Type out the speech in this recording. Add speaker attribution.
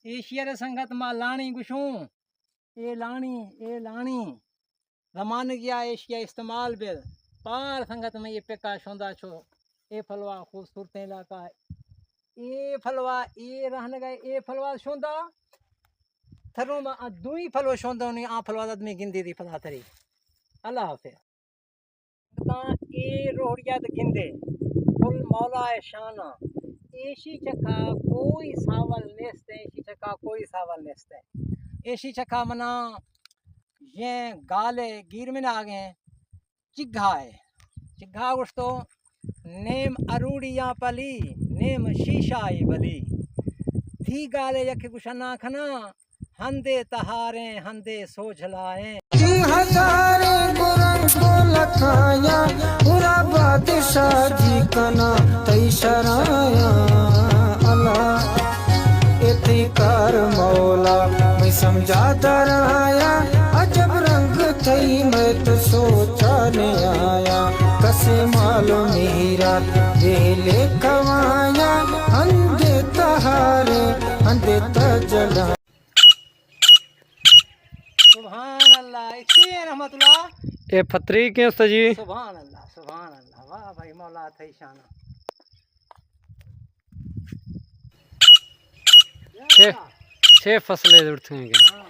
Speaker 1: Asia रे संगत मा लाणी गुशूं ए लाणी रमान गया एशिया इस्तेमाल बिल पार संगत में ये पेका शोंदा छो ए फलवा खूबसूरत इलाका ए फलवा ए रहने गए ए फलवा शोंदा थरू मा दुई फलवा शोंदा नहीं आ फलवा आदमी गिंदी दी फला तरी अल्लाह हाफिज ता ए रोहड़िया द गिंदे कुल मौला ए शाना एशी चखा कोई सावल नेस्ते एशी चखा कोई सावल नेस्ते एशी चखा मना ये गाले गिर में आ गए चिग्घा है चिग्घा उस्तो नेम अरूड़िया पली नेम शीशा ही बली थी गाले यके गुशना खना हंदे तहारे हंदे सोझलाए
Speaker 2: हजारे गुरन को लखाया पूरा बादशाह जी कना तई शराया अल्लाह इति कर मौला मैं समझा दराया अजब रंग थई मैं तो सोचा ने आया कसे मालो मेरा वेले कवाया अंधे तहारे अंधे तजला
Speaker 1: सुभान अल्लाह इसे रहमतुल्लाह
Speaker 3: ए फतरी के उस्ताद जी
Speaker 1: सुभान अल्लाह वाह भाई मौला थई शाना
Speaker 3: छह फसलें उड़ती हैं।